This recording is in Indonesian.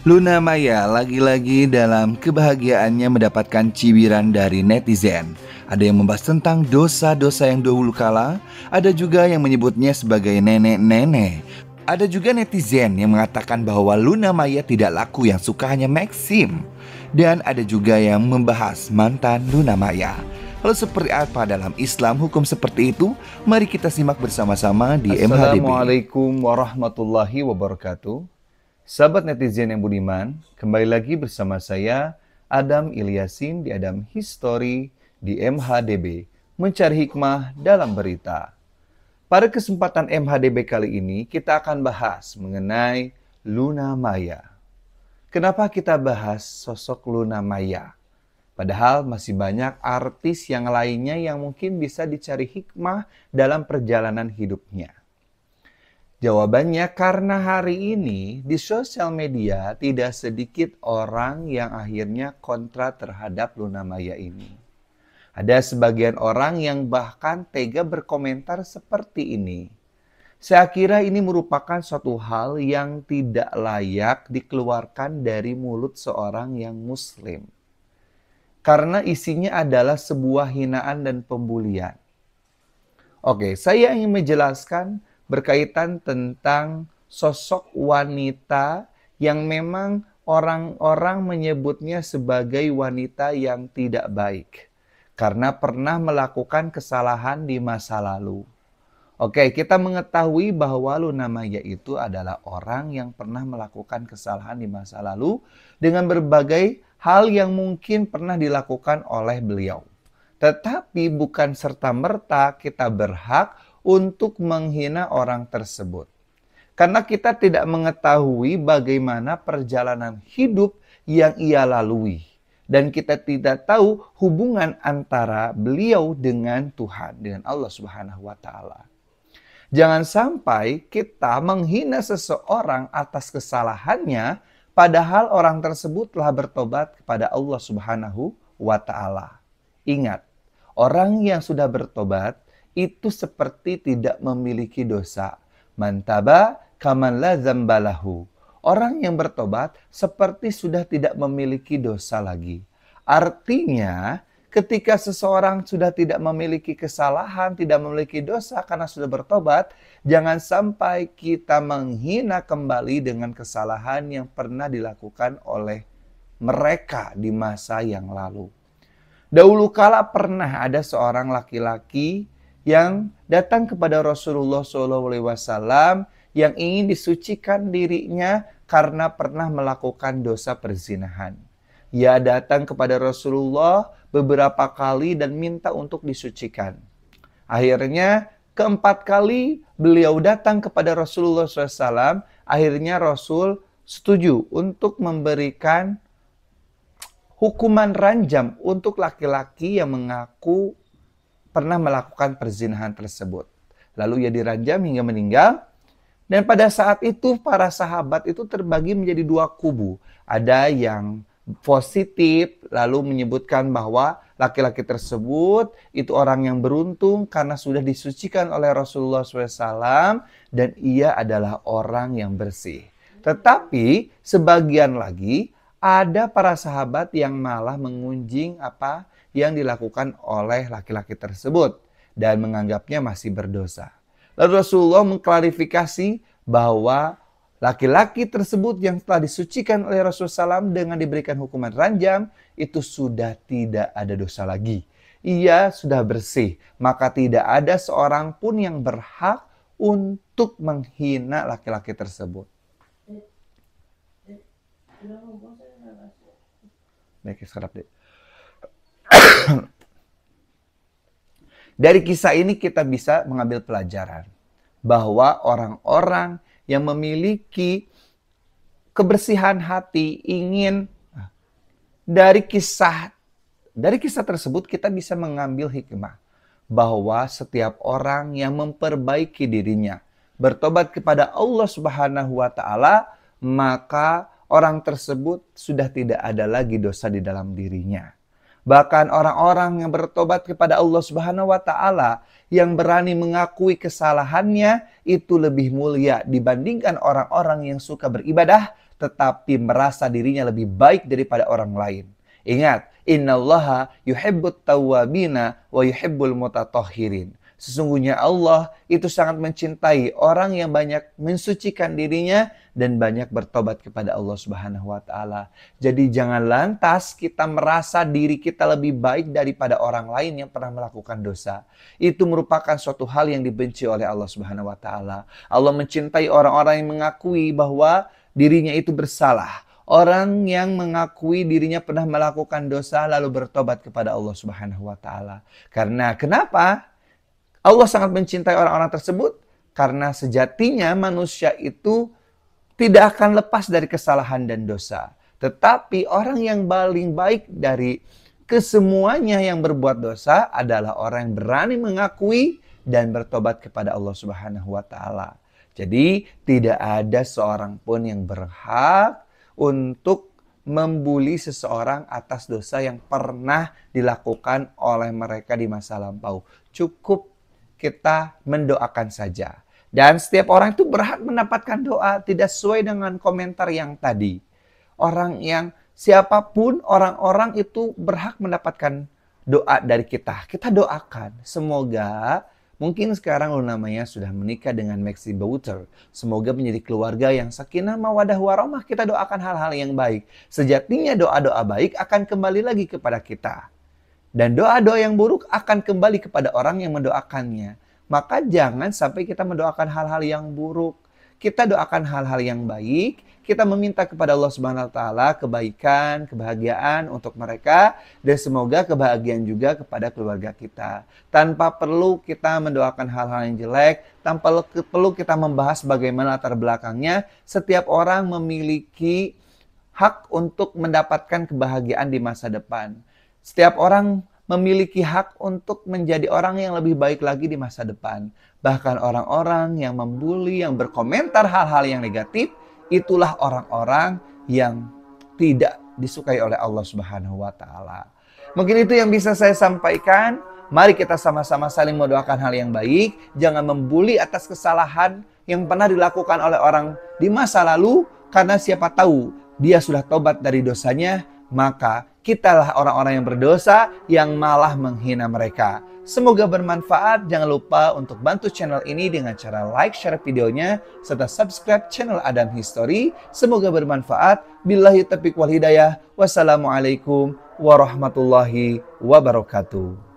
Luna Maya lagi-lagi dalam kebahagiaannya mendapatkan cibiran dari netizen. Ada yang membahas tentang dosa-dosa yang dahulu kala, ada juga yang menyebutnya sebagai nenek-nenek. Ada juga netizen yang mengatakan bahwa Luna Maya tidak laku, yang suka hanya Maxim. Dan ada juga yang membahas mantan Luna Maya. Lalu seperti apa dalam Islam hukum seperti itu? Mari kita simak bersama-sama di MHDB. Assalamualaikum warahmatullahi wabarakatuh. Sahabat netizen yang budiman, kembali lagi bersama saya Adam Ilyasin di Adam History di MHDB, mencari hikmah dalam berita. Pada kesempatan MHDB kali ini kita akan bahas mengenai Luna Maya. Kenapa kita bahas sosok Luna Maya? Padahal masih banyak artis yang lainnya yang mungkin bisa dicari hikmah dalam perjalanan hidupnya. Jawabannya karena hari ini di sosial media tidak sedikit orang yang akhirnya kontra terhadap Luna Maya ini. Ada sebagian orang yang bahkan tega berkomentar seperti ini. Saya kira ini merupakan suatu hal yang tidak layak dikeluarkan dari mulut seorang yang muslim. Karena isinya adalah sebuah hinaan dan pembulian. Oke, saya ingin menjelaskan berkaitan tentang sosok wanita yang memang orang-orang menyebutnya sebagai wanita yang tidak baik. Karena pernah melakukan kesalahan di masa lalu. Oke, kita mengetahui bahwa Luna Maya itu adalah orang yang pernah melakukan kesalahan di masa lalu dengan berbagai hal yang mungkin pernah dilakukan oleh beliau. Tetapi bukan serta-merta kita berhak untuk menghina orang tersebut. Karena kita tidak mengetahui bagaimana perjalanan hidup yang ia lalui. Dan kita tidak tahu hubungan antara beliau dengan Tuhan, dengan Allah Subhanahu wa Ta'ala. Jangan sampai kita menghina seseorang atas kesalahannya, padahal orang tersebut telah bertobat kepada Allah Subhanahu wa Ta'ala. Ingat, orang yang sudah bertobat itu seperti tidak memiliki dosa. Man taba kaman la dzambalahu. Orang yang bertobat seperti sudah tidak memiliki dosa lagi. Artinya, ketika seseorang sudah tidak memiliki kesalahan, tidak memiliki dosa karena sudah bertobat, jangan sampai kita menghina kembali dengan kesalahan yang pernah dilakukan oleh mereka di masa yang lalu. Dahulu kala pernah ada seorang laki-laki yang datang kepada Rasulullah SAW yang ingin disucikan dirinya karena pernah melakukan dosa perzinahan. Ia datang kepada Rasulullah beberapa kali dan minta untuk disucikan. Akhirnya keempat kali beliau datang kepada Rasulullah SAW. Akhirnya Rasul setuju untuk memberikan hukuman ranjam untuk laki-laki yang mengaku pernah melakukan perzinahan tersebut. Lalu ia diranjam hingga meninggal. Dan pada saat itu para sahabat itu terbagi menjadi dua kubu. Ada yang positif lalu menyebutkan bahwa laki-laki tersebut itu orang yang beruntung karena sudah disucikan oleh Rasulullah SAW dan ia adalah orang yang bersih. Tetapi sebagian lagi ada para sahabat yang malah mengunjing apa yang dilakukan oleh laki-laki tersebut dan menganggapnya masih berdosa. Lalu Rasulullah mengklarifikasi bahwa laki-laki tersebut yang telah disucikan oleh Rasulullah SAW dengan diberikan hukuman ranjam itu sudah tidak ada dosa lagi. Ia sudah bersih, maka tidak ada seorang pun yang berhak untuk menghina laki-laki tersebut. Dari kisah ini kita bisa mengambil pelajaran bahwa orang-orang yang memiliki kebersihan hati ingin dari kisah tersebut kita bisa mengambil hikmah bahwa setiap orang yang memperbaiki dirinya bertobat kepada Allah Subhanahu wa Ta'ala, maka orang tersebut sudah tidak ada lagi dosa di dalam dirinya. Bahkan orang-orang yang bertobat kepada Allah Subhanahu wa Ta'ala yang berani mengakui kesalahannya itu lebih mulia dibandingkan orang-orang yang suka beribadah tetapi merasa dirinya lebih baik daripada orang lain. Ingat, innallaha yuhibbut tawwabina wa yuhibbul mutatahhirin. Sesungguhnya Allah itu sangat mencintai orang yang banyak mensucikan dirinya dan banyak bertobat kepada Allah Subhanahu wa taala. Jadi jangan lantas kita merasa diri kita lebih baik daripada orang lain yang pernah melakukan dosa. Itu merupakan suatu hal yang dibenci oleh Allah Subhanahu wa taala. Allah mencintai orang-orang yang mengakui bahwa dirinya itu bersalah. Orang yang mengakui dirinya pernah melakukan dosa lalu bertobat kepada Allah Subhanahu wa taala. Karena kenapa? Allah sangat mencintai orang-orang tersebut karena sejatinya manusia itu tidak akan lepas dari kesalahan dan dosa. Tetapi orang yang paling baik dari kesemuanya yang berbuat dosa adalah orang yang berani mengakui dan bertobat kepada Allah Subhanahu wa taala. Jadi tidak ada seorang pun yang berhak untuk membuli seseorang atas dosa yang pernah dilakukan oleh mereka di masa lampau. Cukup kita mendoakan saja. Dan setiap orang itu berhak mendapatkan doa, tidak sesuai dengan komentar yang tadi. Orang yang siapapun, orang-orang itu berhak mendapatkan doa dari kita. Kita doakan. Semoga, mungkin sekarang namanya sudah menikah dengan Maxi Bauter. Semoga menjadi keluarga yang sakinah mawadah warahmah. Kita doakan hal-hal yang baik. Sejatinya doa-doa baik akan kembali lagi kepada kita. Dan doa-doa yang buruk akan kembali kepada orang yang mendoakannya. Maka jangan sampai kita mendoakan hal-hal yang buruk. Kita doakan hal-hal yang baik. Kita meminta kepada Allah Subhanahu wa taala kebaikan, kebahagiaan untuk mereka. Dan semoga kebahagiaan juga kepada keluarga kita. Tanpa perlu kita mendoakan hal-hal yang jelek. Tanpa perlu kita membahas bagaimana latar belakangnya. Setiap orang memiliki hak untuk mendapatkan kebahagiaan di masa depan. Setiap orang memiliki hak untuk menjadi orang yang lebih baik lagi di masa depan. Bahkan orang-orang yang membuli, yang berkomentar hal-hal yang negatif, itulah orang-orang yang tidak disukai oleh Allah Subhanahu wa taala. Mungkin itu yang bisa saya sampaikan. Mari kita sama-sama saling mendoakan hal yang baik. Jangan membuli atas kesalahan yang pernah dilakukan oleh orang di masa lalu. Karena siapa tahu dia sudah tobat dari dosanya, maka kitalah orang-orang yang berdosa yang malah menghina mereka. Semoga bermanfaat. Jangan lupa untuk bantu channel ini dengan cara like, share videonya, serta subscribe channel Adam History. Semoga bermanfaat. Billahi taufiq wal hidayah. Wassalamualaikum warahmatullahi wabarakatuh.